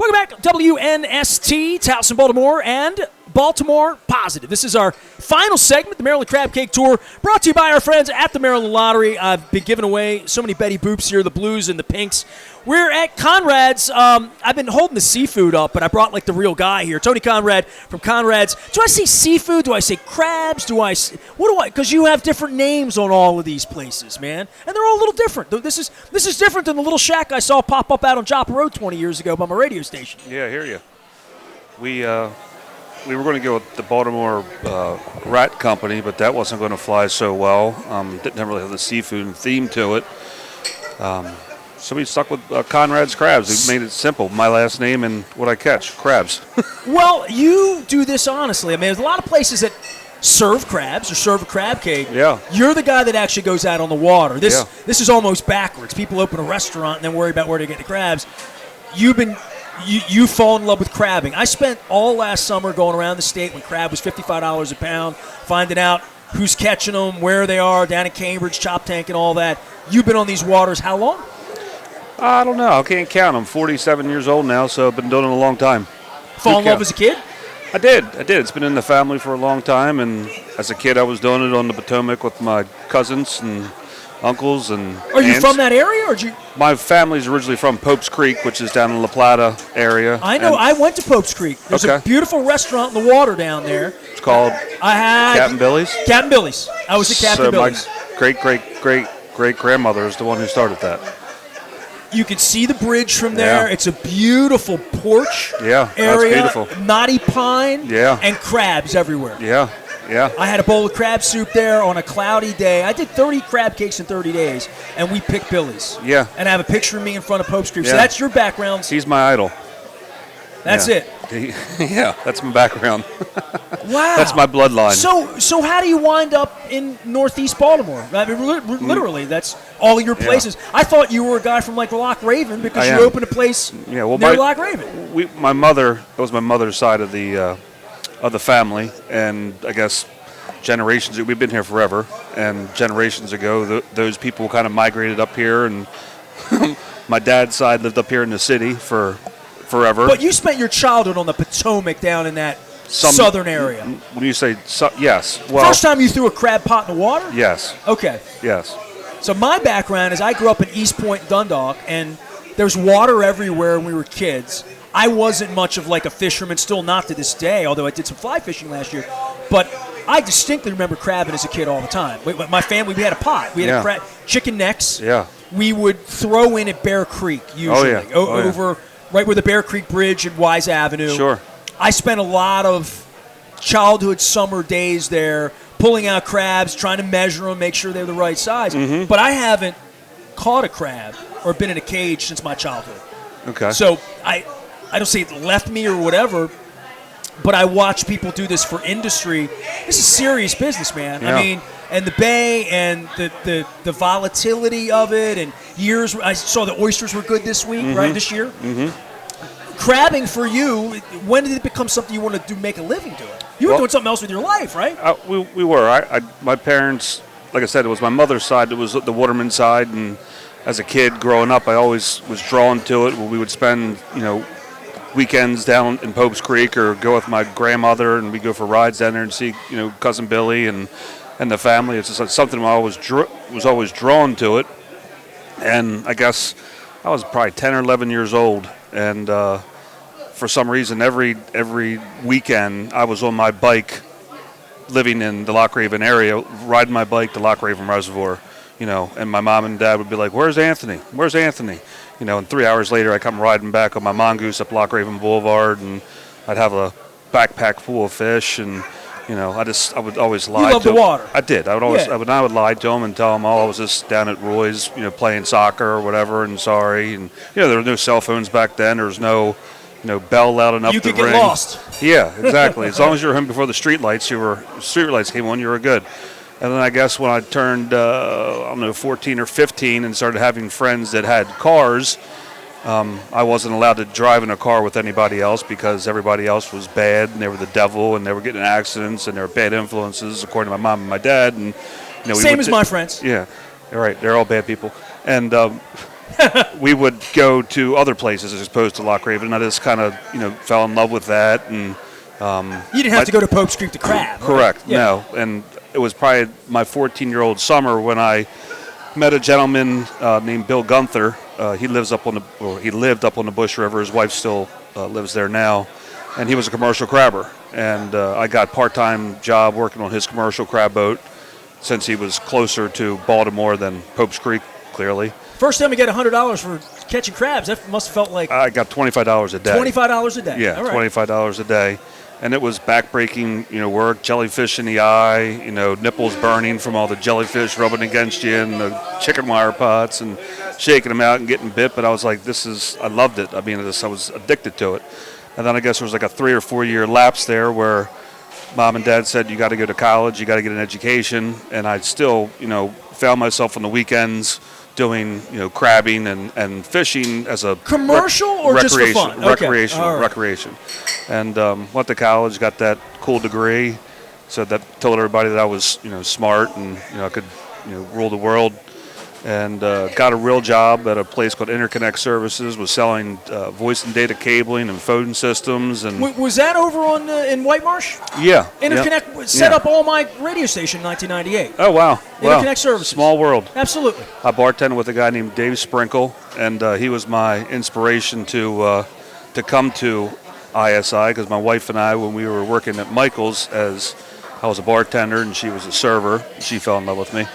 Welcome back, WNST, Towson, Baltimore, and Baltimore Positive. This is our final segment, the Maryland Crab Cake Tour, brought to you by our friends at the Maryland Lottery. I've been giving away so many Betty Boops here, the blues and the pinks. We're at Conrad's. I've been holding the seafood up, but I brought like the real guy here, Tony Conrad from Conrad's. Do I say seafood? Do I say crabs? Because you have different names on all of these places, man, and they're all a little different. This is different than the little shack I saw pop up out on Joppa Road 20 years ago by my radio station. Yeah, I hear you. We were going to go with the Baltimore Rat Company, but that wasn't going to fly so well. Didn't really have the seafood theme to it. So we stuck with Conrad's Crabs. We made it simple. My last name and what I catch, crabs. Well, you do this honestly. I mean, there's a lot of places that serve crabs or serve a crab cake. Yeah. You're the guy that actually goes out on the water. This is almost backwards. People open a restaurant and then worry about where to get the crabs. You fall in love with crabbing. I spent all last summer going around the state when crab was $55 a pound, finding out who's catching them, where they are, down in Cambridge, Chop Tank and all that. You've been on these waters how long? I don't know. I can't count. I'm 47 years old now, so I've been doing it a long time. Fall in love as a kid? I did. It's been in the family for a long time, and as a kid I was doing it on the Potomac with my cousins and uncles and Are you aunts. from that area? Or My family's originally from Pope's Creek, which is down in La Plata area. I know. I went to Pope's Creek. There's a beautiful restaurant in the water down there. It's called Captain Billy's? Captain Billy's. I was at Captain Billy's. So my great-grandmother is the one who started that. You can see the bridge from there. Yeah. It's a beautiful porch area. That's beautiful. Knotty pine Yeah. and crabs everywhere. Yeah. I had a bowl of crab soup there on a cloudy day. I did 30 crab cakes in 30 days, and we picked Billy's. Yeah. And I have a picture of me in front of Pope's Creek. Yeah. So that's your background. He's my idol. That's it. Yeah, that's my background. Wow. That's my bloodline. So how do you wind up in Northeast Baltimore? I mean, literally, that's all your places. Yeah. I thought you were a guy from like Loch Raven because you opened a place near Loch Raven. That was my mother's side of the family, and I guess generations. We've been here forever, and generations ago, those people kind of migrated up here, and my dad's side lived up here in the city for forever. But you spent your childhood on the Potomac down in that southern area. When you say yes, well, first time you threw a crab pot in the water? Yes. Okay. Yes. So my background is I grew up in East Point, Dundalk, and there's water everywhere when we were kids. I wasn't much of like a fisherman, still not to this day, although I did some fly fishing last year. But I distinctly remember crabbing as a kid all the time. My family, we had a pot. We had a crab, chicken necks. Yeah. We would throw in at Bear Creek usually, over right where the Bear Creek Bridge and Wise Avenue. Sure. I spent a lot of childhood summer days there pulling out crabs, trying to measure them, make sure they're the right size. Mm-hmm. But I haven't caught a crab or been in a cage since my childhood. Okay. So I don't say it left me or whatever, but I watch people do this for industry. This is serious business, man. Yeah. I mean, and the bay and the volatility of it and years. I saw the oysters were good this week, right, this year. Mm-hmm. Crabbing for you, when did it become something you want to do, make a living doing? You were doing something else with your life, right? We were. My parents, like I said, it was my mother's side. It was the waterman side, and as a kid growing up, I always was drawn to it. We would spend, weekends down in Pope's Creek or go with my grandmother, and we'd go for rides down there and see, Cousin Billy and the family. It's just like something I was always drawn to it. And I guess I was probably 10 or 11 years old, and for some reason, every weekend I was on my bike, living in the Loch Raven area, riding my bike to Loch Raven Reservoir, and my mom and dad would be like, "Where's Anthony? Where's Anthony?" And 3 hours later, I come riding back on my mongoose up Loch Raven Boulevard, and I'd have a backpack full of fish, and I would always lie. You love the water. I did. I would always. I would lie to them and tell them, "Oh, I was just down at Roy's, playing soccer or whatever." And sorry, and there were no cell phones back then. There was no, bell loud enough you to ring. You could get lost. Yeah, exactly. As long as you were home before the street lights came on, you were good. And then I guess when I turned, 14 or 15 and started having friends that had cars, I wasn't allowed to drive in a car with anybody else because everybody else was bad and they were the devil and they were getting in accidents and they were bad influences, according to my mom and my dad. And same as my friends. Yeah, right. They're all bad people. And we would go to other places as opposed to Loch Raven. And I just kind of, fell in love with that. And you didn't have to go to Pope's Creek to crab. Correct. Right? Yeah. No. And it was probably my 14-year-old summer when I met a gentleman named Bill Gunther. He lived up on the Bush River. His wife still lives there now, and he was a commercial crabber. And I got part-time job working on his commercial crab boat since he was closer to Baltimore than Pope's Creek, clearly. First time you get $100 for catching crabs, that must have felt like... I got $25 a day. $25 a day. Yeah, all right. $25 a day. And it was back-breaking, work, jellyfish in the eye, nipples burning from all the jellyfish rubbing against you and the chicken wire pots and shaking them out and getting bit. But I was like, I loved it. I mean, I was addicted to it. And then I guess there was like a 3 or 4 year lapse there where Mom and Dad said, you got to go to college, you got to get an education. And I still, found myself on the weekends doing, crabbing and fishing as a commercial or just for fun? Recreation. And went to college, got that cool degree. So that told everybody that I was, smart and I could, rule the world. And got a real job at a place called Interconnect Services, was selling voice and data cabling and phone systems. And was that over on in White Marsh? Yeah. Interconnect set up all my radio station in 1998. Oh, wow. Interconnect Services. Small world. Absolutely. I bartended with a guy named Dave Sprinkle, and he was my inspiration to come to ISI, because my wife and I, when we were working at Michael's, as I was a bartender and she was a server, she fell in love with me.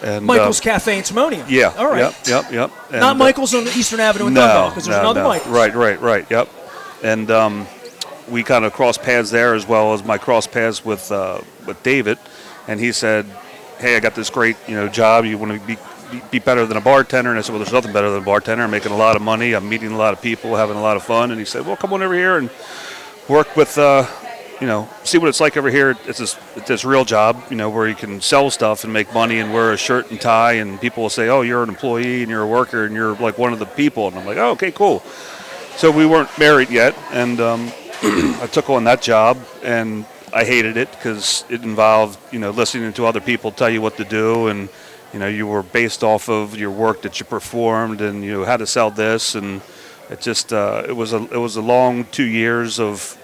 And Michael's Cafe in Timonium. Yeah. All right. Yep. And, not Michael's on the Eastern Avenue in Dundalk, because there's another Michael's. Right. Yep. And we kind of crossed paths there, as well as my cross paths with David. And he said, "Hey, I got this great job. You want to be better than a bartender?" And I said, "Well, there's nothing better than a bartender. I'm making a lot of money. I'm meeting a lot of people, having a lot of fun." And he said, "Well, come on over here and work with." See what it's like over here. It's this real job, where you can sell stuff and make money and wear a shirt and tie, and people will say, "Oh, you're an employee and you're a worker and you're like one of the people." And I'm like, "Oh, okay, cool." So we weren't married yet, and I took on that job, and I hated it because it involved, listening to other people tell you what to do, and you were based off of your work that you performed, and how to sell this, and it just it was a long 2 years of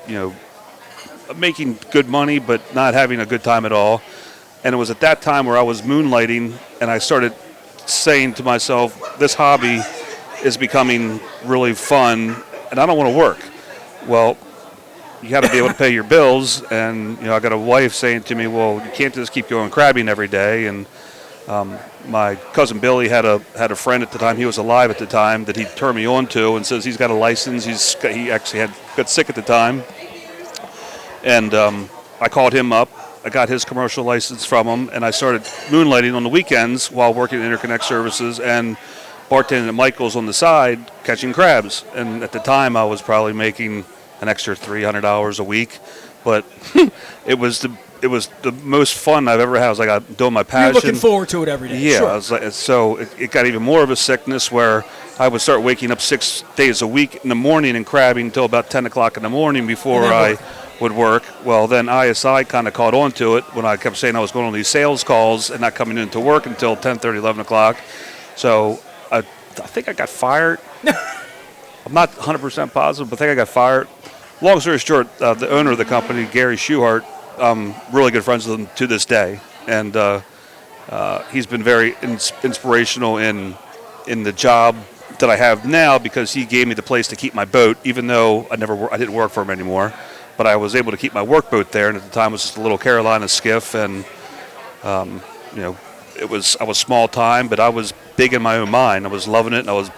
making good money, but not having a good time at all. And it was at that time where I was moonlighting, and I started saying to myself, this hobby is becoming really fun, and I don't want to work. Well, you got to be able to pay your bills, and I got a wife saying to me, well, you can't just keep going crabbing every day. And my cousin Billy had a friend at the time, he was alive at the time, that he turned me on to, and says he's got a license. He actually got sick at the time. And I called him up. I got his commercial license from him, and I started moonlighting on the weekends while working at Interconnect Services and bartending at Michael's on the side, catching crabs. And at the time, I was probably making an extra $300 a week, but it was the most fun I've ever had. I was like, doing my passion. You're looking forward to it every day. Yeah. Sure. I was like, so it got even more of a sickness where I would start waking up 6 days a week in the morning and crabbing until about 10 o'clock in the morning before I would work. Well, then ISI kind of caught on to it when I kept saying I was going on these sales calls and not coming into work until 10:30, 11 o'clock. So I think I got fired. I'm not 100% positive, but I think I got fired. Long story short, the owner of the company, Gary Schuhart, I'm really good friends with him to this day. And he's been very inspirational in the job that I have now, because he gave me the place to keep my boat, even though I didn't work for him anymore. But I was able to keep my work boat there, and at the time it was just a little Carolina skiff, and I was small time, but I was big in my own mind. I was loving it, and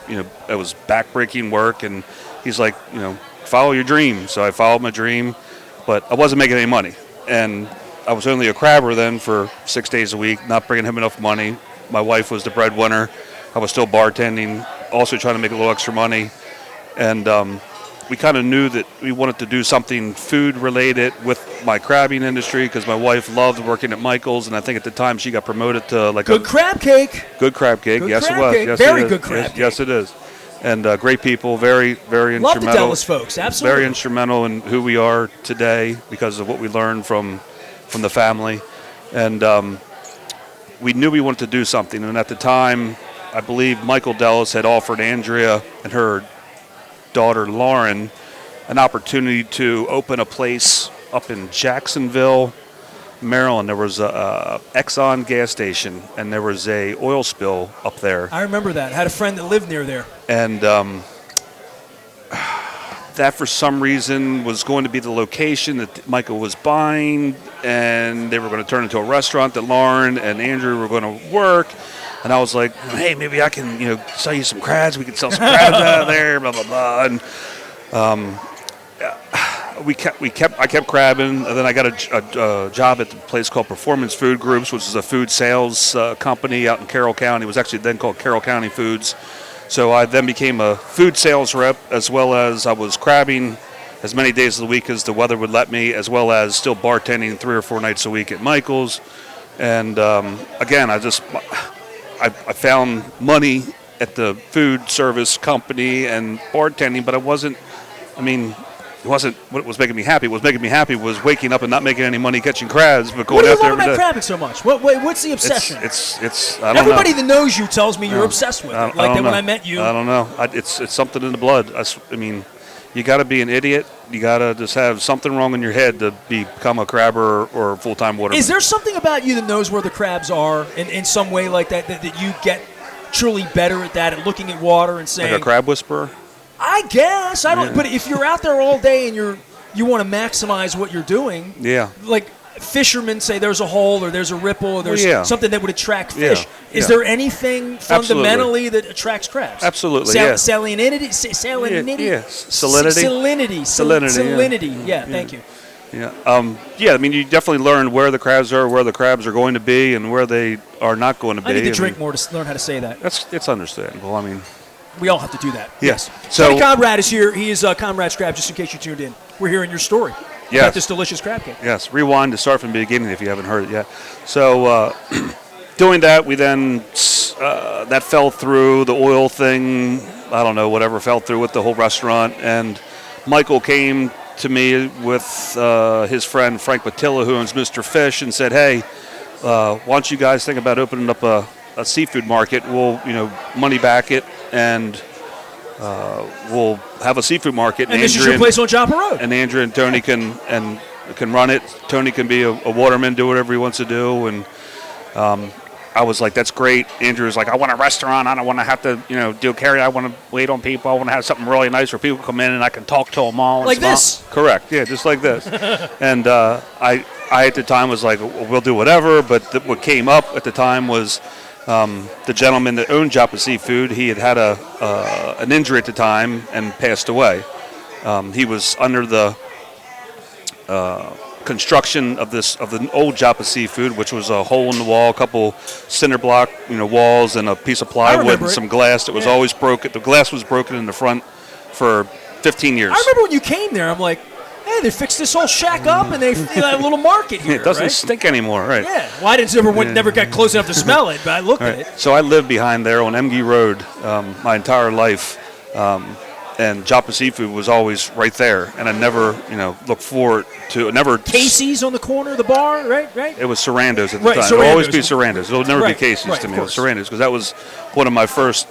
it was backbreaking work. And he's like, follow your dream. So I followed my dream, but I wasn't making any money, and I was only a crabber then for 6 days a week, not bringing him enough money. My wife was the breadwinner. I was still bartending, also trying to make a little extra money, and we kind of knew that we wanted to do something food-related with my crabbing industry, because my wife loved working at Michael's, and I think at the time she got promoted to like good crab cake. Good crab cake. Good yes, crab it was. cake. Yes, Very it is. good crab cake. Yes, it is. And great people, very, very Love instrumental. the Dallas folks, absolutely. Very instrumental in who we are today because of what we learned from the family. And we knew we wanted to do something, and at the time, I believe Michael Dellis had offered Andrea and her daughter Lauren an opportunity to open a place up in Jacksonville, Maryland. There was a Exxon gas station, and there was a oil spill up there. I remember that. I had a friend that lived near there. And that, for some reason, was going to be the location that Michael was buying, and they were going to turn into a restaurant that Lauren and Andrew were going to work. And I was like, hey, maybe I can, sell you some crabs. We could sell some crabs out of there, blah, blah, blah. And I kept crabbing, and then I got a job at the place called Performance Food Groups, which is a food sales company out in Carroll County. It was actually then called Carroll County Foods. So I then became a food sales rep, as well as I was crabbing as many days of the week as the weather would let me, as well as still bartending 3 or 4 nights a week at Michael's. And again, I found money at the food service company and bartending, but it wasn't what was making me happy. What was making me happy was waking up and not making any money catching crabs, but going out there every day. What do you love about crabbing so much? What's the obsession? It's I don't know. Everybody that knows you tells me you're obsessed with it. Like when I met you. I don't know. It's something in the blood. You got to be an idiot. You got to just have something wrong in your head to become a crabber or a full-time waterman. Is there something about you that knows where the crabs are in some way like that you get truly better at that, at looking at water and saying... Like a crab whisperer? I guess. I don't. Yeah. But if you're out there all day and you want to maximize what you're doing... Yeah. Like fishermen say there's a hole or there's a ripple or there's something that would attract fish. Yeah. Is there anything fundamentally that attracts crabs? Absolutely, Salinity? Yeah. Salinity. Yeah, thank you. Yeah. You definitely learn where the crabs are going to be, and where they are not going to be. I need to drink more to learn how to say that. It's understandable. We all have to do that. Yes. So Conrad is here. He is Conrad's Crab, just in case you tuned in. We're hearing your story about this delicious crab cake. Yes. Rewind to start from the beginning if you haven't heard it yet. So doing that, we then, that fell through, the oil thing, I don't know, whatever fell through with the whole restaurant. And Michael came to me with his friend Frank Patilla, who owns Mr. Fish, and said, hey, why don't you guys think about opening up a seafood market? We'll, money back it, and we'll have a seafood market. And this is your place on Joppa Road. And Andrew and Tony can run it. Tony can be a waterman, do whatever he wants to do. And I was like, that's great. Andrew was like, I want a restaurant. I don't want to have to, do carry. I want to wait on people. I want to have something really nice where people come in and I can talk to them all. Like this? Correct. Yeah, just like this. And I at the time was like, we'll do whatever. But what came up at the time was the gentleman that owned Joppa Seafood. He had an injury at the time and passed away. He was under the construction of the old Joppa Seafood, which was a hole in the wall, a couple cinder block walls, and a piece of plywood and some glass that was always broken. The glass was broken in the front for 15 years. I remember when you came there, I'm like, hey, they fixed this whole shack up and they had a little market here. It doesn't stink anymore, right? Yeah. Well, I never got close enough to smell it, but I looked at it. So I lived behind there on Emge Road my entire life, and Joppa Seafood was always right there, and I never, looked forward to it. Casey's on the corner of the bar, right? It was Sarandos at the time. It'll always be Sarandos. It'll never be Casey's to me. It was Sarandos, because that was one of my first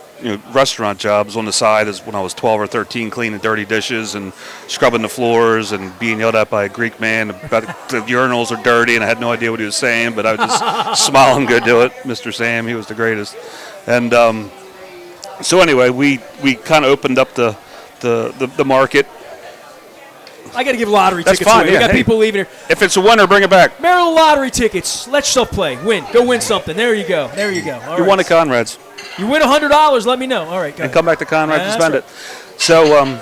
restaurant jobs on the side, is when I was 12 or 13, cleaning dirty dishes and scrubbing the floors and being yelled at by a Greek man about the urinals are dirty, and I had no idea what he was saying, but I would just smile and go do it. Mr. Sam, he was the greatest. And so anyway, we kind of opened up the market. I got to give lottery That's tickets fine, away. yeah. We got people leaving here. If it's a winner, bring it back. Maryland lottery tickets. Let yourself play. Win. Go win something. There you go. All you won at Conrad's. You win $100. Let me know. All right, go ahead. Come back to Conrad to spend it. So,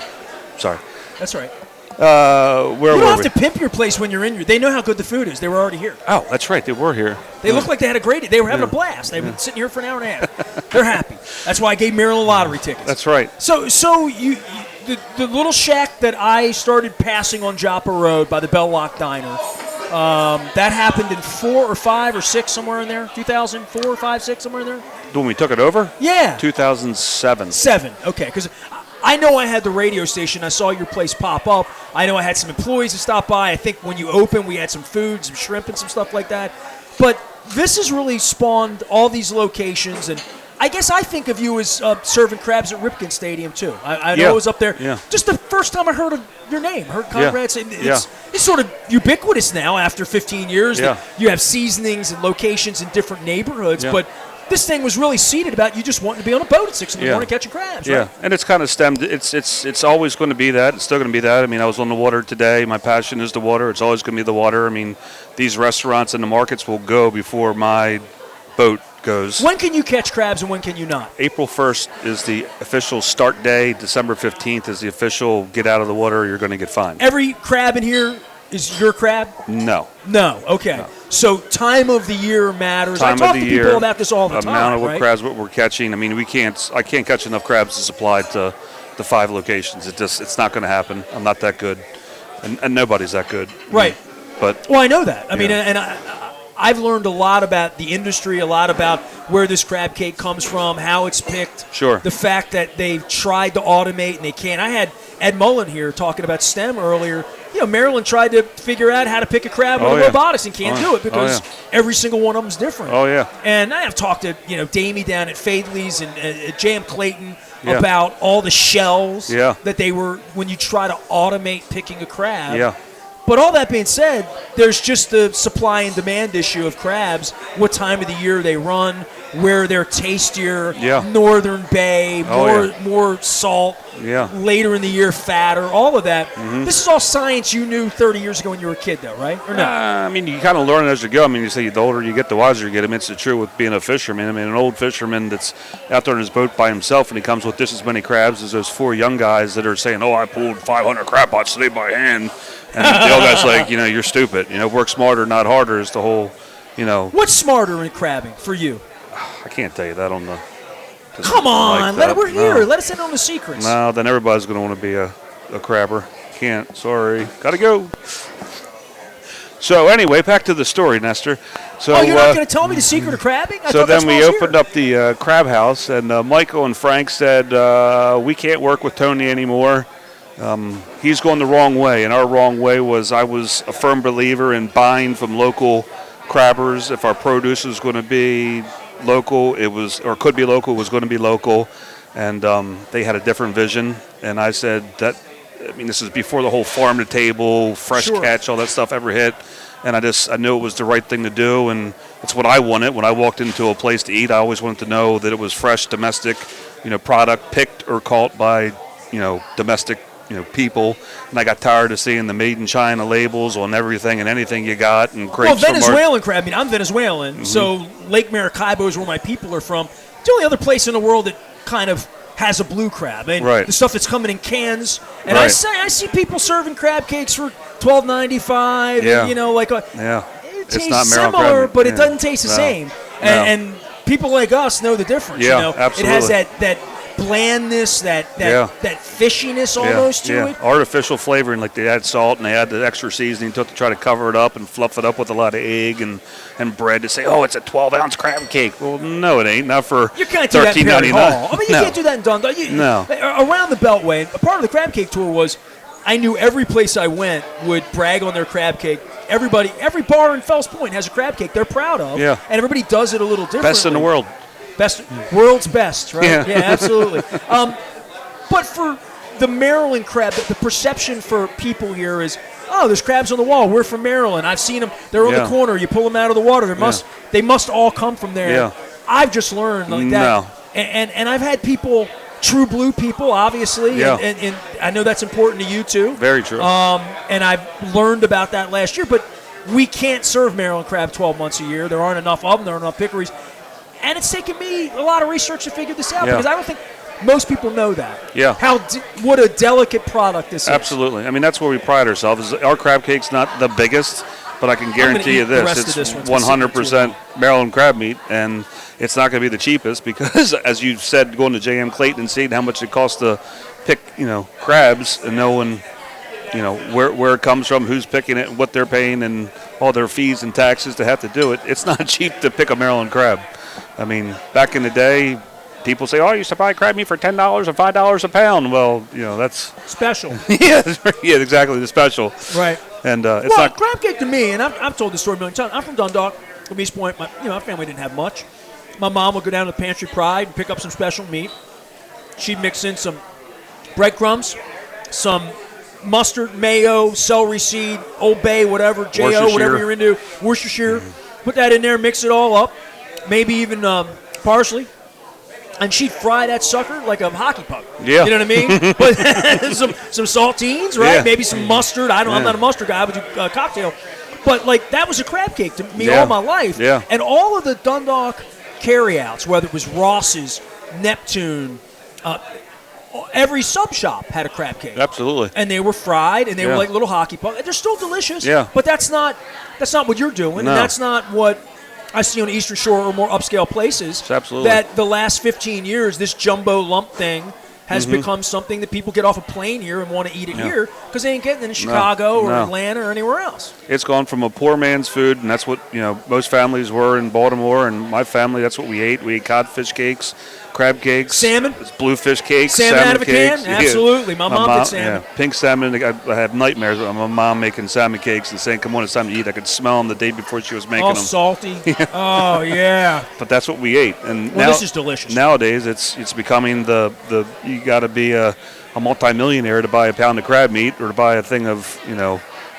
sorry. That's right. Where were we? You don't have to pimp your place when you're in here. They know how good the food is. They were already here. Oh, that's right. They were here. They looked like they had they were having a blast. They've been sitting here for an hour and a half. They're happy. That's why I gave Maryland lottery tickets. That's right. So you the little shack that I started passing on Joppa Road by the Bell Lock Diner, that happened in 4 or 5 or 6, somewhere in there. 2004, 5, 6, somewhere in there. When we took it over? Yeah. 2007. 7. Okay, because I know I had the radio station. I saw your place pop up. I know I had some employees that stopped by. I think when you opened, we had some food, some shrimp, and some stuff like that. But this has really spawned all these locations, and I guess I think of you as serving crabs at Ripken Stadium too. I know I was up there. Yeah. Just the first time I heard of your name, heard Conrad say it's sort of ubiquitous now after 15 years. Yeah. That you have seasonings and locations in different neighborhoods, but this thing was really seeded about you just wanting to be on a boat at 6 in the morning catching crabs. Yeah, right? and it's kind of stemmed. It's always going to be that. It's still going to be that. I mean, I was on the water today. My passion is the water. It's always going to be the water. I mean, these restaurants and the markets will go before my boat goes. When can you catch crabs and when can you not? April 1st is the official start day. December 15th is the official get out of the water or you're going to get fined. Every crab in here is your crab? No. No. Okay. No. So time of the year matters. I talk to people about this all the time. Amount of right? crabs what we're catching. I mean, I can't catch enough crabs to supply to the 5 locations. It's not going to happen. I'm not that good, and nobody's that good. Right. But I know that. I mean, and I've learned a lot about the industry, a lot about where this crab cake comes from, how it's picked. Sure. The fact that they've tried to automate and they can't. I had Ed Mullen here talking about STEM earlier. You know, Maryland tried to figure out how to pick a crab with robotics and can't do it because every single one of them is different. Oh, yeah. And I have talked to, Damie down at Fadley's and J.M. Clayton about all the shells that they were, when you try to automate picking a crab. Yeah. But all that being said, there's just the supply and demand issue of crabs, what time of the year they run, where they're tastier, northern bay, more salt, later in the year fatter, all of that. Mm-hmm. This is all science you knew 30 years ago when you were a kid, though, right? Or no? I mean, you kind of learn as you go. I mean, you say the older you get, the wiser you get. I mean, it's the truth with being a fisherman. I mean, an old fisherman that's out there in his boat by himself and he comes with just as many crabs as those 4 young guys that are saying, I pulled 500 crab pots today by hand. And the old guy's like, you're stupid. Work smarter, not harder is the whole, What's smarter in crabbing for you? I can't tell you that on the. Come on, we're here. Let us in on the secrets. No, then everybody's going to want to be a crabber. Can't. Sorry. Got to go. So anyway, back to the story, Nestor. So you're not going to tell me the secret of crabbing? So then we opened up the crab house, and Michael and Frank said, we can't work with Tony anymore. He's going the wrong way, and our wrong way was I was a firm believer in buying from local crabbers. If our produce was going to be local, it was, or could be local, it was going to be local, and they had a different vision. And I said that, this is before the whole farm to table, fresh catch, all that stuff ever hit. And I knew it was the right thing to do, and it's what I wanted. When I walked into a place to eat, I always wanted to know that it was fresh, domestic, product picked or caught by, domestic people, and I got tired of seeing the made in China labels on everything and anything you got, and grapes. Well, Venezuelan crab. I'm Venezuelan, so Lake Maracaibo is where my people are from. It's the only other place in the world that kind of has a blue crab, and the stuff that's coming in cans. And I see people serving crab cakes for $12.95. Yeah. And, it tastes not similar, but it doesn't taste the same. And people like us know the difference. Yeah, absolutely. It has that blandness, that fishiness almost to it. Artificial flavoring, like they add salt and they add the extra seasoning to try to cover it up and fluff it up with a lot of egg and bread to say, it's a 12-ounce crab cake. Well, no, it ain't. Not for you can't do that in Perry Hall. You can't do that in Dundee. Around the Beltway, a part of the crab cake tour was I knew every place I went would brag on their crab cake. Every bar in Fells Point has a crab cake they're proud of, and everybody does it a little differently. Best in the world. World's best, right? Yeah, absolutely. But for the Maryland crab, the perception for people here is, there's crabs on the wall. We're from Maryland. I've seen them. They're on the corner. You pull them out of the water. They must all come from there. Yeah. I've just learned like that. No. And I've had people, true blue people, obviously, and I know that's important to you too. Very true. And I've learned about that last year. But we can't serve Maryland crab 12 months a year. There aren't enough of them. There aren't enough pickeries. And it's taken me a lot of research to figure this out because I don't think most people know that. Yeah. What a delicate product this is. Absolutely. That's where we pride ourselves. Our crab cake's not the biggest, but I can guarantee you this. It's 100% Maryland crab meat, and it's not going to be the cheapest because, as you said, going to J.M. Clayton and seeing how much it costs to pick, crabs and knowing, where it comes from, who's picking it, what they're paying, and all their fees and taxes to have to do it. It's not cheap to pick a Maryland crab. Back in the day, people say, I used to buy crab meat for $10 or $5 a pound. Well, that's special. yeah, exactly, the special. Right. And it's not crab cake to me, and I've told this story a million times. I'm from Dundalk, from East Point. My family didn't have much. my mom would go down to the Pantry Pride and pick up some special meat. She'd mix in some breadcrumbs, some mustard, mayo, celery seed, Old Bay, whatever, J.O., whatever you're into, Worcestershire. Put that in there, mix it all up, maybe even parsley. And she'd fry that sucker like a hockey puck. Yeah. You know what I mean? But some saltines, right? Yeah. Maybe some mustard. I'm not a mustard guy. I would do a cocktail. But, like, that was a crab cake to me all my life. Yeah. And all of the Dundalk carryouts, whether it was Ross's, Neptune, every sub shop had a crab cake. Absolutely. And they were fried, and they were like little hockey pucks. They're still delicious. Yeah. But that's not what you're doing, and that's not what I see on the Eastern Shore or more upscale places. Absolutely. That the last 15 years, this jumbo lump thing has become something that people get off a plane here and want to eat it here because they ain't getting it in Chicago or Atlanta or anywhere else. It's gone from a poor man's food, and that's what most families were in Baltimore, and my family, that's what we ate. We ate codfish cakes, crab cakes, salmon, bluefish cakes, salmon out of a cakes. can. Absolutely, my mom did salmon. Yeah, pink salmon. I had nightmares with my mom making salmon cakes and saying, "Come on, it's time to eat." I could smell them the day before she was making all them. Salty. Oh yeah. But that's what we ate, and well, now this is delicious. Nowadays, it's becoming the you got to be a multimillionaire to buy a pound of crab meat or to buy a thing of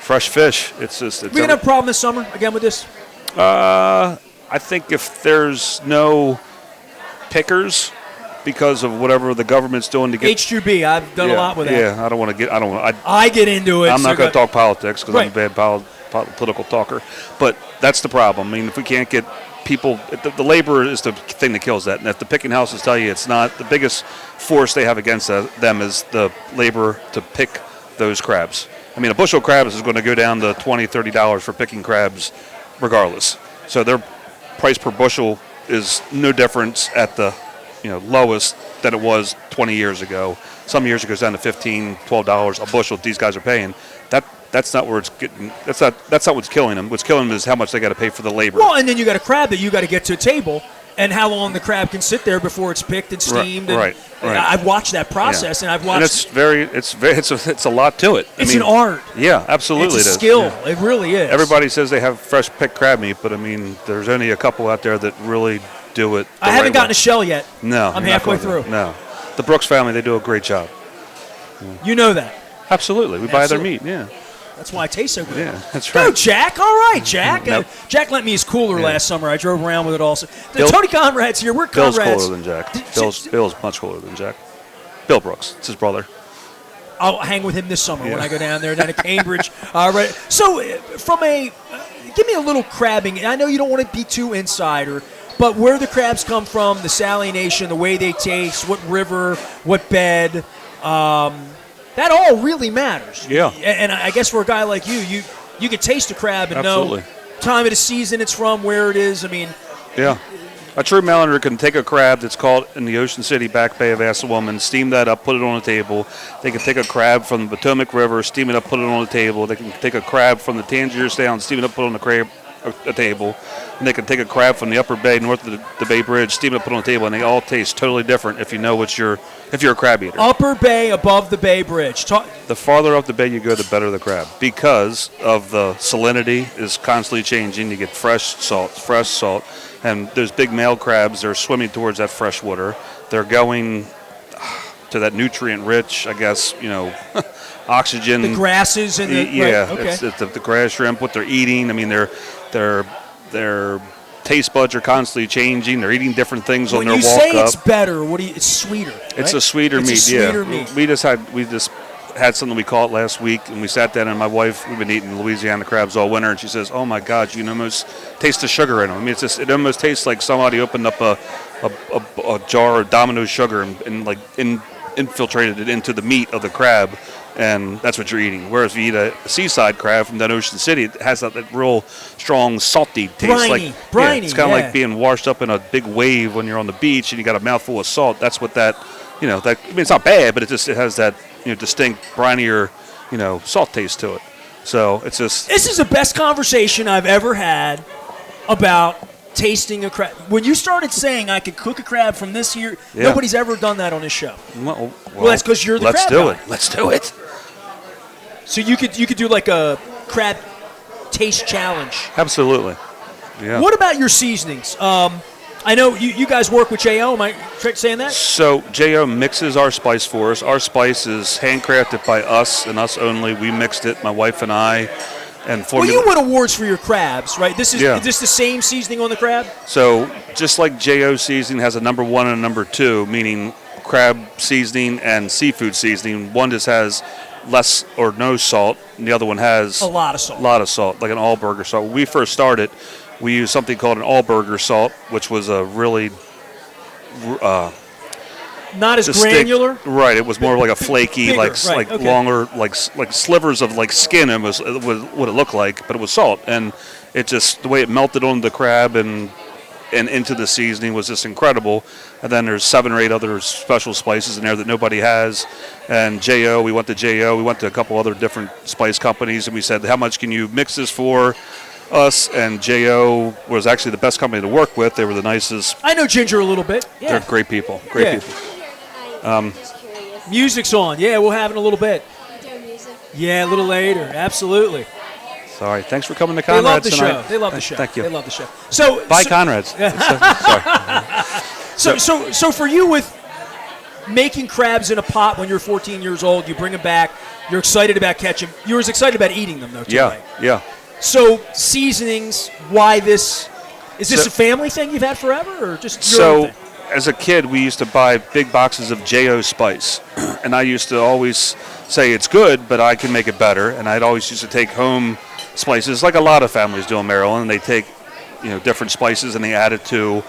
fresh fish. It's we gonna have a problem this summer again with this? I think if there's no pickers because of whatever the government's doing to get H2B, I've done a lot with that. Yeah, I don't want to get. I get into it. I'm not going to talk politics because I'm a Right. bad political talker. But that's the problem. I mean, if we can't get people, the labor is the thing that kills that. And if the picking houses tell you it's not, the biggest force they have against them is the labor to pick those crabs. I mean, a bushel of crabs is going to go down to $20, $30 for picking crabs regardless. So their price per bushel is no difference at the lowest than it was 20 years ago. Some years it goes down to $15, $12 a bushel these guys are paying. That's not where it's getting. That's not what's killing them. What's killing them is how much they got to pay for the labor. Well, and then you got a crab that you got to get to a table, and how long the crab can sit there before it's picked and steamed. Right. I've watched that process, and I've watched. And it's a lot to it. It's an art. Yeah, absolutely. It's a it is. skill. Yeah. It really is. Everybody says they have fresh picked crab meat, but I mean, there's only a couple out there that really do it. I haven't gotten a shell yet. No, I'm halfway through. No, the Brooks family, they do a great job. You know that. Absolutely, we buy their meat. Yeah. That's why it tastes so good. Yeah, that's right. Go, Jack. All right, Jack. Nope. Jack lent me his cooler last summer. I drove around with it also. Tony Conrad's here. We're Bill's Conrad's. cooler than Jack. Bill's much cooler than Jack. Bill Brooks. It's his brother. I'll hang with him this summer when I go down to Cambridge. Right. So, give me a little crabbing. I know you don't want to be too insider, but where the crabs come from, the salination, the way they taste, what river, what bed, that all really matters. Yeah. And I guess for a guy like you can taste a crab and Absolutely. know time of the season it's from, where it is. I mean, yeah. A true Marylander can take a crab that's caught in the Ocean City Back Bay of Assawoman, steam that up, put it on a table. They can take a crab from the Potomac River, steam it up, put it on a table. They can take a crab from the Tangier Sound, steam it up, put it on a table. And they can take a crab from the Upper Bay, north of the Bay Bridge, steam it up, put it on a table, and they all taste totally different if you know if you're a crab eater. Upper Bay above the Bay Bridge. The farther up the bay you go, the better the crab, because of the salinity is constantly changing. You get fresh salt, and those big male crabs are swimming towards that fresh water. They're going to that nutrient-rich, I guess, oxygen. The grasses and the yeah, right, okay. it's the grass shrimp. What they're eating. I mean, their taste buds are constantly changing. They're eating different things on their walk up. When you say it's better, it's sweeter. Right? It's a sweeter meat. Sweeter meat. We just had something we caught last week, and we sat down, and my wife, we've been eating Louisiana crabs all winter, and she says, "Oh my God, you can almost taste the sugar in them." I mean, it almost tastes like somebody opened up a jar of Domino's sugar and infiltrated it into the meat of the crab, and that's what you're eating. Whereas if you eat a seaside crab from that Ocean City, it has that real strong, salty taste. Briny. It's kind of like being washed up in a big wave when you're on the beach and you got a mouthful of salt. That's what that, I mean, it's not bad, but it has that, distinct, brinier, salt taste to it. So it's just. This is the best conversation I've ever had about tasting a crab. When you started saying I could cook a crab from this year, nobody's ever done that on this show. Well, that's because you're the crab guy. Let's do it. So you could do like a crab taste challenge. Absolutely. Yeah. What about your seasonings? I know you guys work with J.O. Am I correct saying that? So J.O. mixes our spice for us. Our spice is handcrafted by us and us only. We mixed it, my wife and I. And Well, you win awards for your crabs, right? Is this the same seasoning on the crab? So just like J.O. seasoning has a number 1 and a number 2, meaning crab seasoning and seafood seasoning, one just has less or no salt, and the other one has a lot of salt. A lot of salt, like an Allburger salt. When we first started, we used something called an Allburger salt, which was a really not as granular. Right, it was more like a flaky, bigger, longer, like slivers of like skin. It was what it looked like, but it was salt, and it just the way it melted on the crab and into the seasoning was just incredible. And then there's 7 or 8 other special spices in there that nobody has. And J.O., we went to J.O., we went to a couple other different spice companies, and we said, how much can you mix this for us? And J.O. was actually the best company to work with. They were the nicest. I know Ginger a little bit. Yeah. They're great people. Great people. Music's on. Yeah, we'll have it in a little bit. Yeah, a little later. Absolutely. Sorry. Thanks for coming to Conrad's tonight. They love the show. Thank you. They love the show. So bye, Conrad's. Sorry. So for you with making crabs in a pot when you're 14 years old, you bring them back. You're excited about catching. You're as excited about eating them, though, too, right? Yeah. So seasonings. Why this? Is this a family thing you've had forever, or just your own thing? As a kid, we used to buy big boxes of J.O. spice, and I used to always say it's good, but I can make it better. And I'd always used to take home spices, like a lot of families do in Maryland. And they take, different spices and they add it to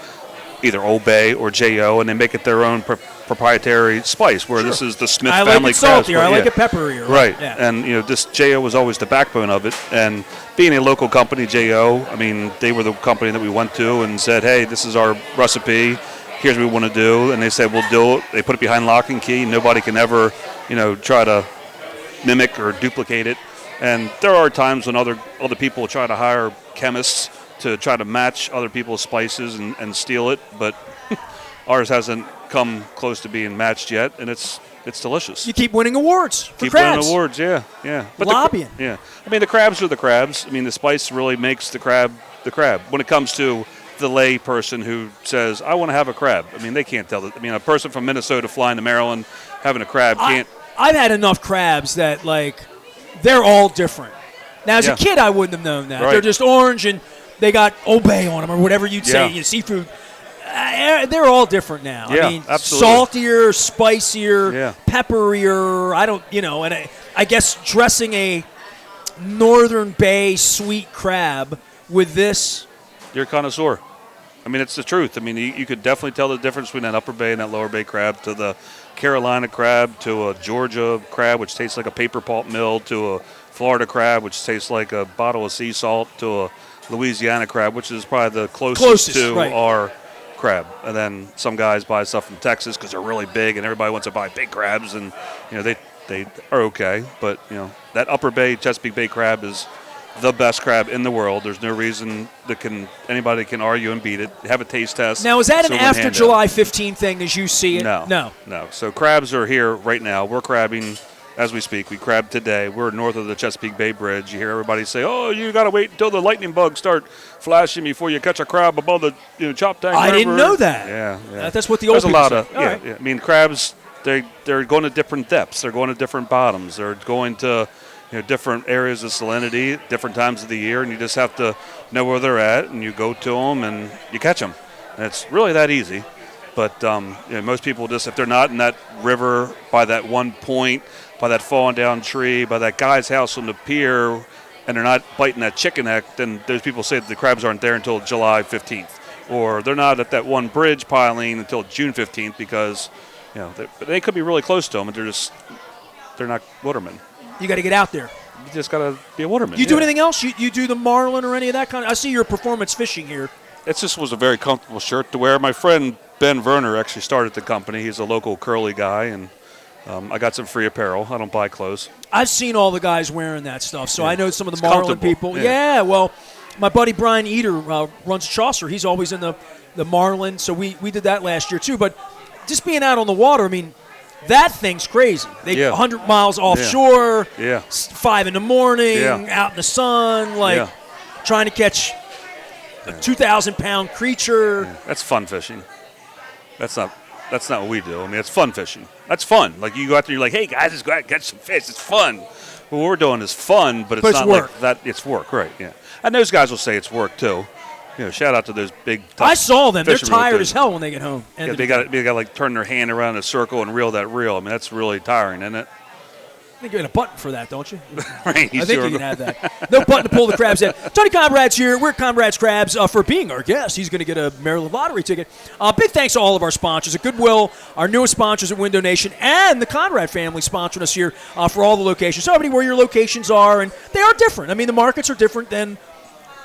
either Old Bay or J.O. and they make it their own proprietary spice. Where this is the Smith family. I like it saltier. I like it pepperier. Right. Yeah. And this J.O. was always the backbone of it. And being a local company, J.O., I mean, they were the company that we went to and said, hey, this is our recipe. Here's what we want to do. And they said, we'll do it. They put it behind lock and key. Nobody can ever, try to mimic or duplicate it. And there are times when other people try to hire chemists to try to match other people's spices and steal it, but ours hasn't come close to being matched yet, and it's delicious. You keep winning awards for keep crabs. Winning awards, yeah. But lobbying. I mean, the crabs are the crabs. I mean, the spice really makes the crab the crab. When it comes to the lay person who says, I want to have a crab, I mean, they can't tell that. I mean, a person from Minnesota flying to Maryland having a crab can't. I've had enough crabs that, they're all different. Now, as a kid, I wouldn't have known that. Right. They're just orange and they got Old Bay on them or whatever you'd say, seafood. They're all different now. Yeah, I mean, absolutely. Saltier, spicier, pepperier. And I guess dressing a Northern Bay sweet crab with this. You're a connoisseur. I mean, it's the truth. I mean, you could definitely tell the difference between that Upper Bay and that Lower Bay crab to the Carolina crab, to a Georgia crab, which tastes like a paper pulp mill, to a Florida crab, which tastes like a bottle of sea salt, to a Louisiana crab, which is probably the closest to our crab. And then some guys buy stuff from Texas because they're really big, and everybody wants to buy big crabs, and they are okay. But that Upper Bay, Chesapeake Bay crab is the best crab in the world. There's no reason that anybody can argue and beat it. Have a taste test. Now, is that an after July 15 thing as you see it? No. So crabs are here right now. We're crabbing as we speak. We crabbed today. We're north of the Chesapeake Bay Bridge. You hear everybody say, oh, you got to wait until the lightning bugs start flashing before you catch a crab above the Chop Tank River. I didn't know that. Yeah. That's what the old people say. There's a lot of, yeah. I mean, crabs, they're going to different depths. They're going to different bottoms. They're going to different areas of salinity, different times of the year, and you just have to know where they're at, and you go to them, and you catch them. And it's really that easy. But most people just, if they're not in that river by that one point, by that falling down tree, by that guy's house on the pier, and they're not biting that chicken neck, then those people say that the crabs aren't there until July 15th. Or they're not at that one bridge piling until June 15th because, they could be really close to them, and they're not watermen. You got to get out there. You just got to be a waterman. You do anything else? You do the marlin or any of that kind of? I see your performance fishing here. It just was a very comfortable shirt to wear. My friend Ben Werner actually started the company. He's a local curly guy, and I got some free apparel. I don't buy clothes. I've seen all the guys wearing that stuff, so I know some of the marlin people. Yeah, well, my buddy Brian Eater runs Chaucer. He's always in the marlin, so we did that last year too. But just being out on the water, I mean, that thing's crazy. 100 miles offshore, 5 in the morning, out in the sun, trying to catch a 2,000-pound creature. Yeah. That's fun fishing. That's not what we do. I mean, it's fun fishing. That's fun. Like, you go out there, you're like, hey, guys, let's go out and catch some fish. It's fun. What we're doing is fun, but it's not work. like that. It's work, right, yeah. And those guys will say it's work, too. Shout out to those big, tough I saw them. They're fishermen tired as hell when they get home. Yeah, they got to like turn their hand around in a circle and reel that reel. I mean, that's really tiring, isn't it? I think you get a button for that, don't you? Right, I think you can have that. No button to pull the crabs in. Tony Conrad's here. We're Conrad's Crabs for being our guest. He's going to get a Maryland lottery ticket. Big thanks to all of our sponsors at Goodwill, our newest sponsors at Window Nation, and the Conrad family sponsoring us here for all the locations. So everybody where your locations are, and they are different. I mean, the markets are different than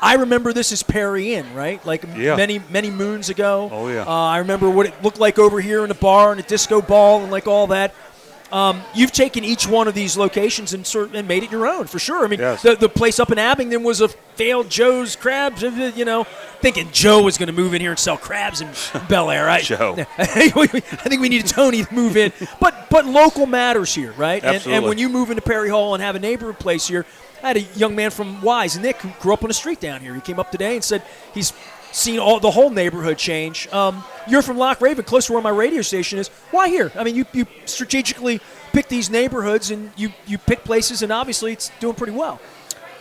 I remember this as Perry Inn, right? Like many moons ago. Oh, yeah. I remember what it looked like over here in the bar and the disco ball and like all that. You've taken each one of these locations and made it your own, for sure. I mean, yes. the place up in Abingdon was a failed Joe's Crabs, thinking Joe was going to move in here and sell crabs in Bel Air, right? Joe. I think we needed Tony to move in. But local matters here, right? Absolutely. And when you move into Perry Hall and have a neighborhood place here, I had a young man from Wise, Nick, who grew up on the street down here. He came up today and said he's seen the whole neighborhood change. You're from Loch Raven, close to where my radio station is. Why here? I mean, you strategically pick these neighborhoods and you pick places, and obviously it's doing pretty well.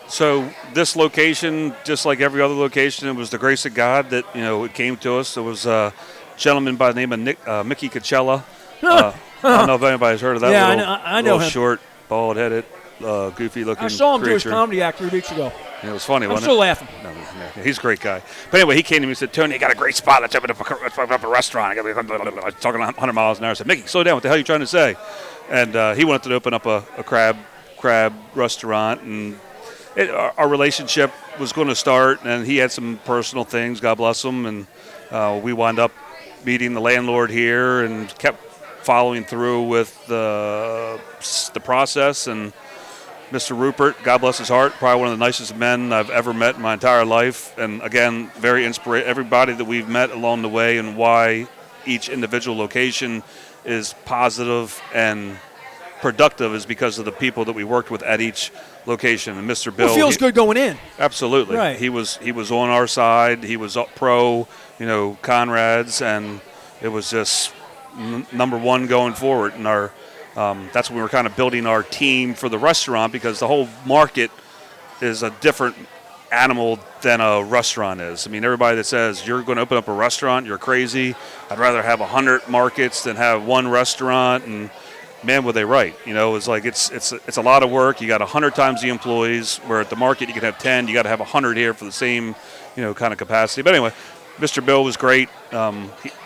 So this location, just like every other location, it was the grace of God that it came to us. There was a gentleman by the name of Mickey Coachella. I don't know if anybody's heard of that. Yeah, I know him. Short, bald-headed, goofy-looking. I saw him do his creature. comedy act 3 weeks ago. It was funny, wasn't it? I'm still laughing. No, he's a great guy. But anyway, he came to me and said, Tony, you got a great spot. Let's open up a restaurant. I was talking 100 miles an hour. I said, Mickey, slow down. What the hell are you trying to say? And he wanted to open up a crab restaurant. And our relationship was going to start, and he had some personal things, God bless him. And we wound up meeting the landlord here and kept following through with the process. And Mr. Rupert, God bless his heart, probably one of the nicest men I've ever met in my entire life. And again, very inspirational. Everybody that we've met along the way, and why each individual location is positive and productive is because of the people that we worked with at each location. And Mr. Bill, it feels good going in. Absolutely, right. He was on our side. He was pro, Conrad's, and it was just number one going forward. And that's when we were kind of building our team for the restaurant, because the whole market is a different animal than a restaurant is. I mean, everybody that says you're going to open up a restaurant, you're crazy. I'd rather have 100 markets than have one restaurant. And man, were they right. It's like it's a lot of work. You got 100 times the employees, where at the market you can have 10. You got to have 100 here for the same, kind of capacity. But anyway, Mr. Bill was great.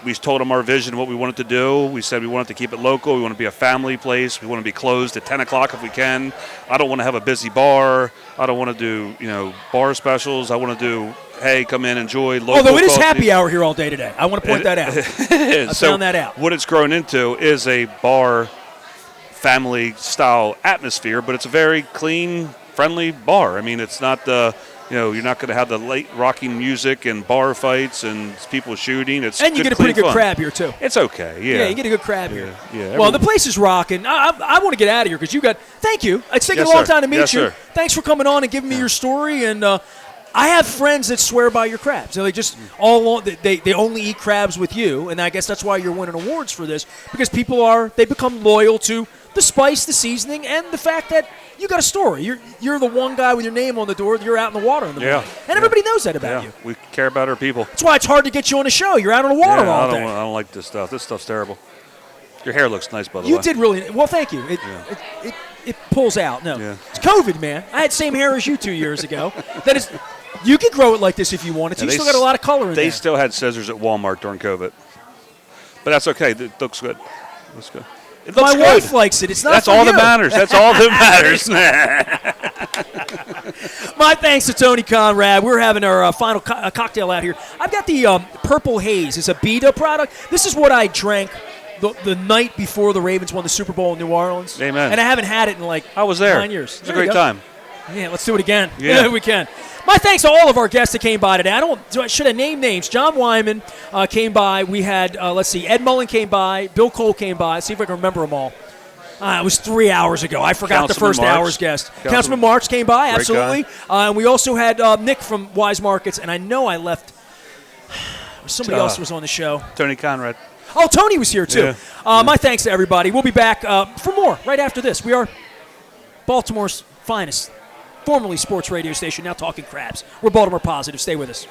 We told him our vision, what we wanted to do. We said we wanted to keep it local. We want to be a family place. We want to be closed at 10 o'clock if we can. I don't want to have a busy bar. I don't want to do, bar specials. I want to do, hey, come in, enjoy local Although it is coffee. happy hour here all day today. I want to point that out. I found that out. What it's grown into is a bar family-style atmosphere, but it's a very clean, friendly bar. I mean, it's not the... you're not going to have the late rocking music and bar fights and people shooting. And you get a pretty good crab here, too. It's okay, yeah. Yeah, you get a good crab here. Yeah. Well, the place is rocking. I want to get out of here because thank you. It's taken a long time to meet you. Sir. Thanks for coming on and giving me your story. And I have friends that swear by your crabs. They just all along, they only eat crabs with you. And I guess that's why you're winning awards for this, because they become loyal to the spice, the seasoning, and the fact that you got a story. You're the one guy with your name on the door. You're out in the water in the morning. And everybody knows that about you. We care about our people. That's why it's hard to get you on the show. You're out on the water all day. I don't like this stuff. This stuff's terrible. Your hair looks nice, by the way. You did really well. Thank you. It pulls out. No, It's COVID, man. I had same hair as you 2 years ago. That is, you could grow it like this if you wanted to. You still got a lot of color in there. They still had scissors at Walmart during COVID, but that's okay. It looks good. Looks good. My wife likes it. It's not. That's all that matters. That's all that matters, man. My thanks to Tony Conrad. We're having our final cocktail out here. I've got the Purple Haze. It's a Beta product. This is what I drank the night before the Ravens won the Super Bowl in New Orleans. Amen. And I haven't had it in I was there. 9 years. It was a great time. Yeah, let's do it again. Yeah, we can. My thanks to all of our guests that came by today. Should I name names? John Wyman came by. We had, Ed Mullen came by. Bill Cole came by. Let's see if I can remember them all. It was 3 hours ago. I forgot the first Marks. hour's guest. Councilman Marks came by, Great absolutely. And we also had Nick from Wise Markets, and I know I left. Somebody else was on the show. Tony Conrad. Oh, Tony was here, too. Yeah. My thanks to everybody. We'll be back for more right after this. We are Baltimore's finest, formerly sports radio station, now talking crabs. We're Baltimore Positive. Stay with us.